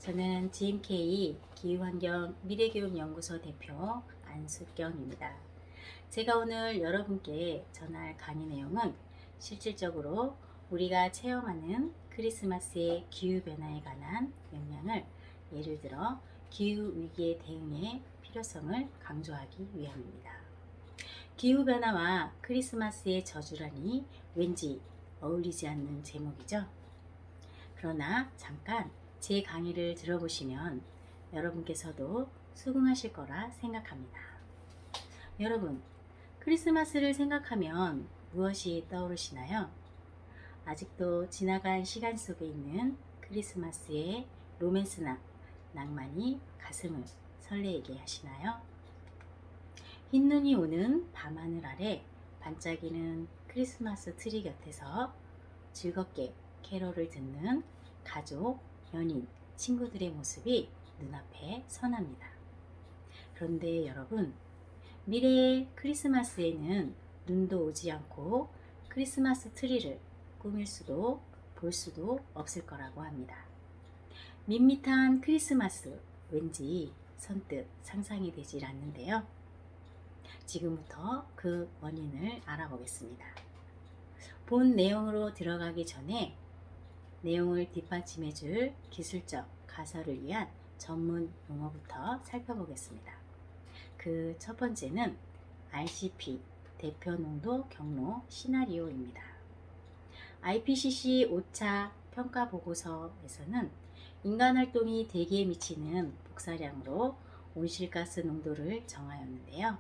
저는 GMK 기후환경 미래교육연구소 대표 안숙경입니다. 제가 오늘 여러분께 전할 강의 내용은 실질적으로 우리가 체험하는 크리스마스의 기후변화에 관한 영향을 예를 들어 기후위기에 대응의 필요성을 강조하기 위함입니다. 기후변화와 크리스마스의 저주라니 왠지 어울리지 않는 제목이죠. 그러나 잠깐 제 강의를 들어보시면 여러분께서도 수긍하실 거라 생각합니다. 여러분, 크리스마스를 생각하면 무엇이 떠오르시나요? 아직도 지나간 시간 속에 있는 크리스마스의 로맨스나 낭만이 가슴을 설레게 하시나요? 흰눈이 오는 밤하늘 아래 반짝이는 크리스마스 트리 곁에서 즐겁게 캐롤을 듣는 가족, 연인, 친구들의 모습이 눈앞에 선합니다. 그런데 여러분, 미래의 크리스마스에는 눈도 오지 않고 크리스마스 트리를 꾸밀 수도 볼 수도 없을 거라고 합니다. 밋밋한 크리스마스, 왠지 선뜻 상상이 되질 않는데요. 지금부터 그 원인을 알아보겠습니다. 본 내용으로 들어가기 전에 내용을 뒷받침해 줄 기술적 가설을 위한 전문 용어부터 살펴보겠습니다. 그 첫 번째는 RCP 대표 농도 경로 시나리오입니다. IPCC 5차 평가 보고서에서는 인간 활동이 대기에 미치는 복사량으로 온실가스 농도를 정하였는데요.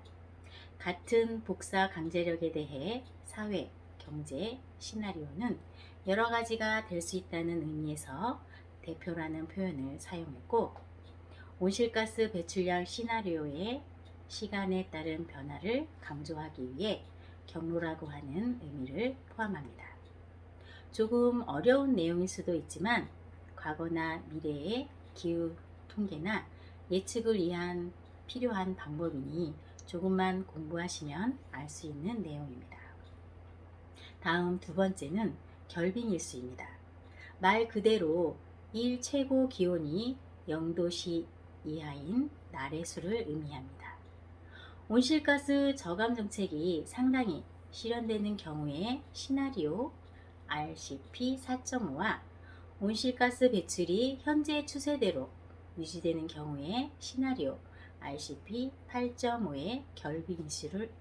같은 복사 강제력에 대해 사회, 경제, 시나리오는 여러 가지가 될 수 있다는 의미에서 대표라는 표현을 사용했고, 온실가스 배출량 시나리오의 시간에 따른 변화를 강조하기 위해 경로라고 하는 의미를 포함합니다. 조금 어려운 내용일 수도 있지만 과거나 미래의 기후 통계나 예측을 위한 필요한 방법이니 조금만 공부하시면 알 수 있는 내용입니다. 다음 두 번째는 결빙일수입니다. 말 그대로 일 최고 기온이 0도씨 이하인 날의 수를 의미합니다. 온실가스 저감 정책이 상당히 실현되는 경우에 시나리오 RCP 4.5와 온실가스 배출이 현재 추세대로 유지되는 경우에 시나리오 RCP 8.5의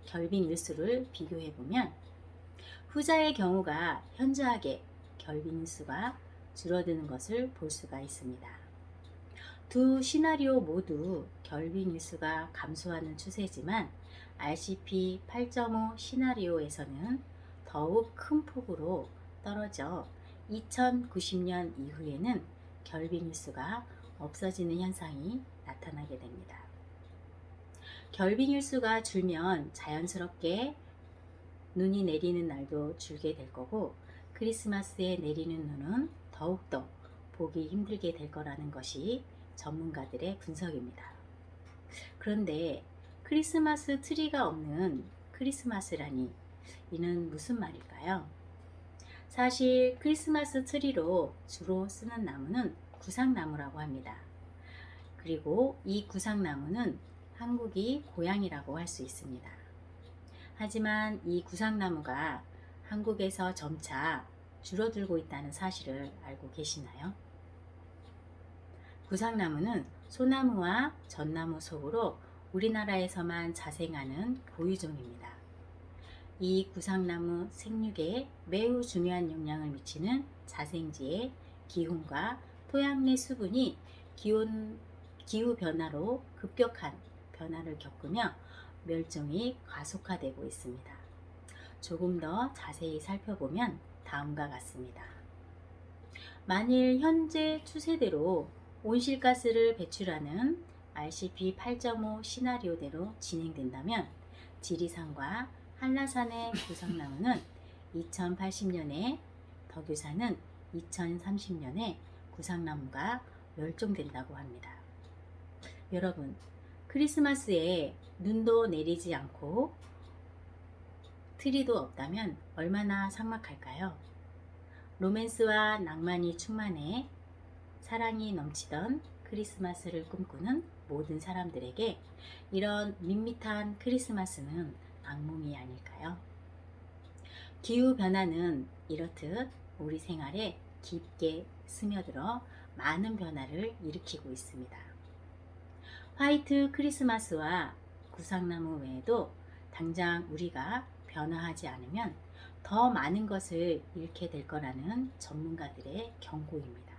결빙일수를 비교해보면 후자의 경우가 현저하게 결빙일수가 줄어드는 것을 볼 수가 있습니다. 두 시나리오 모두 결빙일수가 감소하는 추세지만 RCP 8.5 시나리오에서는 더욱 큰 폭으로 떨어져 2090년 이후에는 결빙일수가 없어지는 현상이 나타나게 됩니다. 결빙일수가 줄면 자연스럽게 눈이 내리는 날도 줄게 될 거고, 크리스마스에 내리는 눈은 더욱더 보기 힘들게 될 거라는 것이 전문가들의 분석입니다. 그런데 크리스마스 트리가 없는 크리스마스라니 이는 무슨 말일까요? 사실 크리스마스 트리로 주로 쓰는 나무는 구상나무라고 합니다. 그리고 이 구상나무는 한국이 고향이라고 할 수 있습니다. 하지만 이 구상나무가 한국에서 점차 줄어들고 있다는 사실을 알고 계시나요? 구상나무는 소나무와 전나무 속으로 우리나라에서만 자생하는 고유종입니다. 이 구상나무 생육에 매우 중요한 영향을 미치는 자생지의 기온과 토양 내 수분이 기후 변화로 급격한 변화를 겪으며 멸종이 가속화되고 있습니다. 조금 더 자세히 살펴보면 다음과 같습니다. 만일 현재 추세대로 온실가스를 배출하는 RCP 8.5 시나리오대로 진행된다면 지리산과 한라산의 구상나무는 2080년에, 덕유산은 2030년에 구상나무가 멸종된다고 합니다. 여러분, 크리스마스에 눈도 내리지 않고 트리도 없다면 얼마나 삭막할까요? 로맨스와 낭만이 충만해 사랑이 넘치던 크리스마스를 꿈꾸는 모든 사람들에게 이런 밋밋한 크리스마스는 악몽이 아닐까요? 기후변화는 이렇듯 우리 생활에 깊게 스며들어 많은 변화를 일으키고 있습니다. 화이트 크리스마스와 구상나무 외에도 당장 우리가 변화하지 않으면 더 많은 것을 잃게 될 거라는 전문가들의 경고입니다.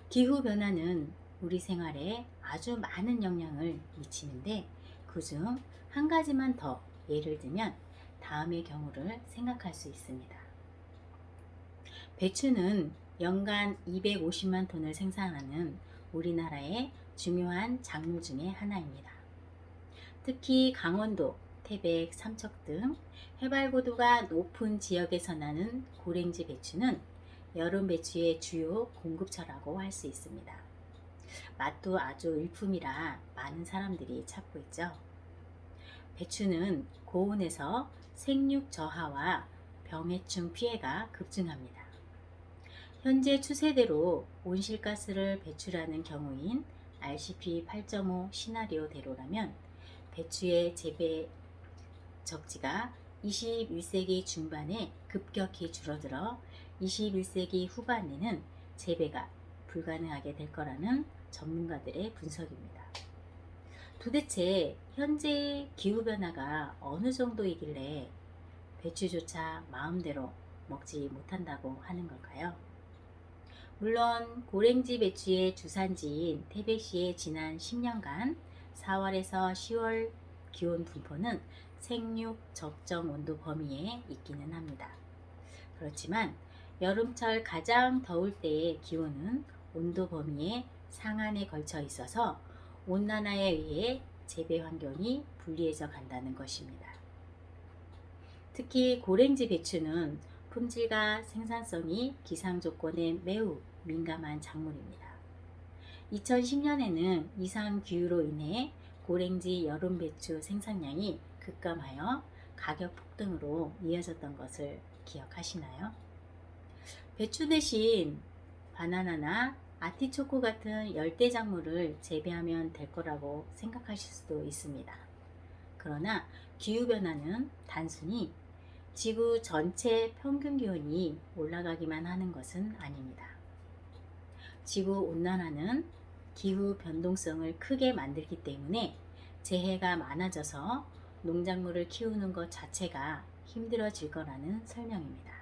기후변화는 우리 생활에 아주 많은 영향을 미치는데 그중 한 가지만 더 예를 들면 다음의 경우를 생각할 수 있습니다. 배추는 연간 250만 톤을 생산하는 우리나라의 중요한 작물 중에 하나입니다. 특히 강원도, 태백, 삼척 등 해발고도가 높은 지역에서 나는 고랭지 배추는 여름 배추의 주요 공급처라고 할 수 있습니다. 맛도 아주 일품이라 많은 사람들이 찾고 있죠. 배추는 고온에서 생육 저하와 병해충 피해가 급증합니다. 현재 추세대로 온실가스를 배출하는 경우인 RCP 8.5 시나리오대로라면 배추의 재배 적지가 21세기 중반에 급격히 줄어들어 21세기 후반에는 재배가 불가능하게 될 거라는 전문가들의 분석입니다. 도대체 현재 기후변화가 어느 정도이길래 배추조차 마음대로 먹지 못한다고 하는 걸까요? 물론 고랭지 배추의 주산지인 태백시의 지난 10년간 4월에서 10월 기온 분포는 생육 적정 온도 범위에 있기는 합니다. 그렇지만 여름철 가장 더울 때의 기온은 온도 범위의 상한에 걸쳐 있어서 온난화에 의해 재배 환경이 불리해져 간다는 것입니다. 특히 고랭지 배추는 품질과 생산성이 기상 조건에 매우 민감한 작물입니다. 2010년에는 이상 기후로 인해 고랭지 여름 배추 생산량이 급감하여 가격 폭등으로 이어졌던 것을 기억하시나요? 배추 대신 바나나나 아티초코 같은 열대 작물을 재배하면 될 거라고 생각하실 수도 있습니다. 그러나 기후변화는 단순히 지구 전체 평균 기온이 올라가기만 하는 것은 아닙니다. 지구 온난화는 기후 변동성을 크게 만들기 때문에 재해가 많아져서 농작물을 키우는 것 자체가 힘들어질 거라는 설명입니다.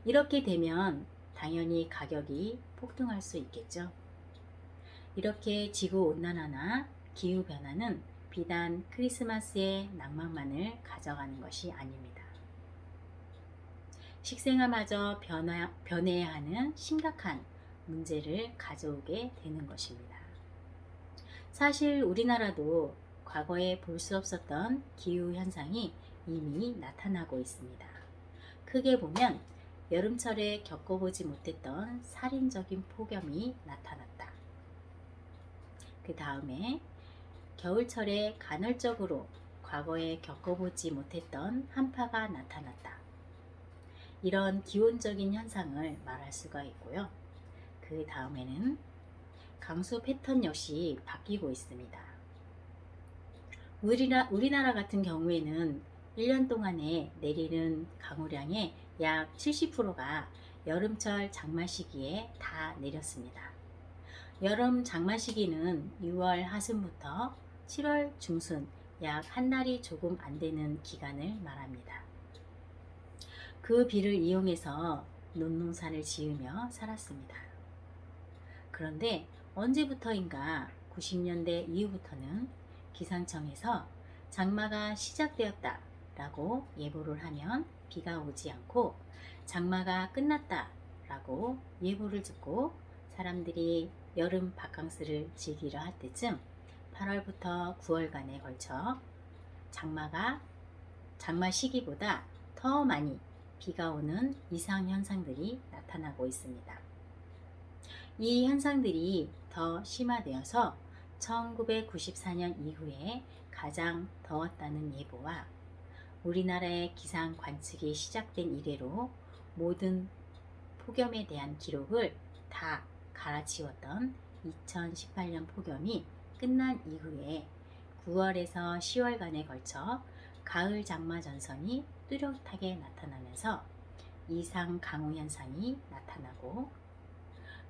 이렇게 되면 당연히 가격이 폭등할 수 있겠죠. 이렇게 지구 온난화나 기후 변화는 비단 크리스마스의 낭만만을 가져가는 것이 아닙니다. 식생활마저 변해야 하는 심각한 문제를 가져오게 되는 것입니다. 사실 우리나라도 과거에 볼 수 없었던 기후 현상이 이미 나타나고 있습니다. 크게 보면 여름철에 겪어보지 못했던 살인적인 폭염이 나타났다. 그 다음에 겨울철에 간헐적으로 과거에 겪어보지 못했던 한파가 나타났다. 이런 기온적인 현상을 말할 수가 있고요. 그 다음에는 강수 패턴 역시 바뀌고 있습니다. 우리나라 같은 경우에는 1년 동안에 내리는 강우량의 약 70%가 여름철 장마 시기에 다 내렸습니다. 여름 장마 시기는 6월 하순부터 7월 중순 약 한 달이 조금 안 되는 기간을 말합니다. 그 비를 이용해서 논농사를 지으며 살았습니다. 그런데 언제부터인가 90년대 이후부터는 기상청에서 장마가 시작되었다 라고 예보를 하면 비가 오지 않고 장마가 끝났다 라고 예보를 듣고 사람들이 여름 바캉스를 즐기려 할 때쯤 8월부터 9월간에 걸쳐 장마 시기보다 더 많이 비가 오는 이상 현상들이 나타나고 있습니다. 이 현상들이 더 심화되어서 1994년 이후에 가장 더웠다는 예보와 우리나라의 기상 관측이 시작된 이래로 모든 폭염에 대한 기록을 다 갈아치웠던 2018년 폭염이 끝난 이후에 9월에서 10월간에 걸쳐 가을 장마 전선이 뚜렷하게 나타나면서 이상 강우 현상이 나타나고,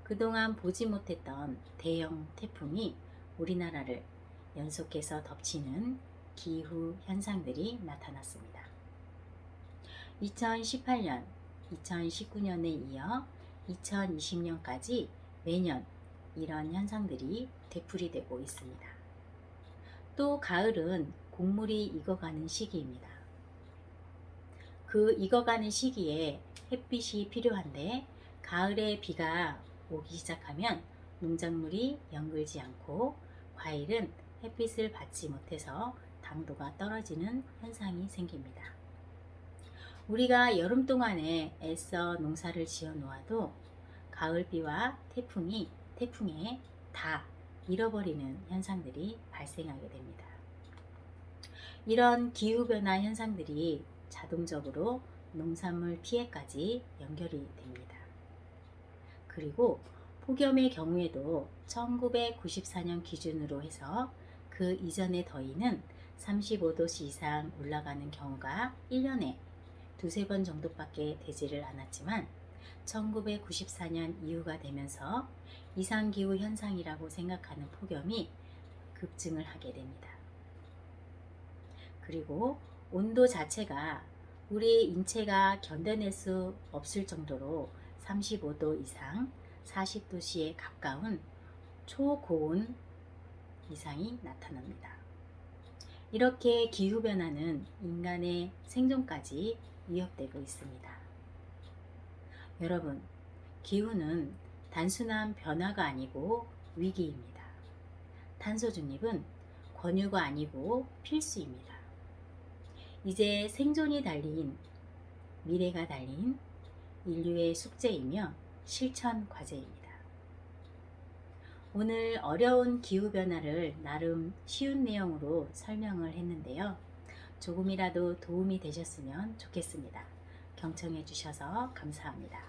그동안 보지 못했던 대형 태풍이 우리나라를 연속해서 덮치는 기후 현상들이 나타났습니다. 2018년, 2019년에 이어 2020년까지 매년 이런 현상들이 되풀이되고 있습니다. 또 가을은 곡물이 익어가는 시기입니다. 그 익어가는 시기에 햇빛이 필요한데, 가을에 비가 오기 시작하면 농작물이 연글지 않고 과일은 햇빛을 받지 못해서 당도가 떨어지는 현상이 생깁니다. 우리가 여름 동안에 애써 농사를 지어 놓아도 가을비와 태풍에 다 잃어버리는 현상들이 발생하게 됩니다. 이런 기후변화 현상들이 자동적으로 농산물 피해까지 연결이 됩니다. 그리고 폭염의 경우에도 1994년 기준으로 해서 그 이전의 더위는 35도씨 이상 올라가는 경우가 1년에 두세 번 정도밖에 되지를 않았지만, 1994년 이후가 되면서 이상기후 현상이라고 생각하는 폭염이 급증을 하게 됩니다. 그리고 온도 자체가 우리 인체가 견뎌낼 수 없을 정도로 35도 이상 40도씨에 가까운 초고온 이상이 나타납니다. 이렇게 기후변화는 인간의 생존까지 위협되고 있습니다. 여러분, 기후는 단순한 변화가 아니고 위기입니다. 탄소 중립은 권유가 아니고 필수입니다. 이제 생존이 달린, 미래가 달린 인류의 숙제이며 실천 과제입니다. 오늘 어려운 기후변화를 나름 쉬운 내용으로 설명을 했는데요. 조금이라도 도움이 되셨으면 좋겠습니다. 경청해 주셔서 감사합니다.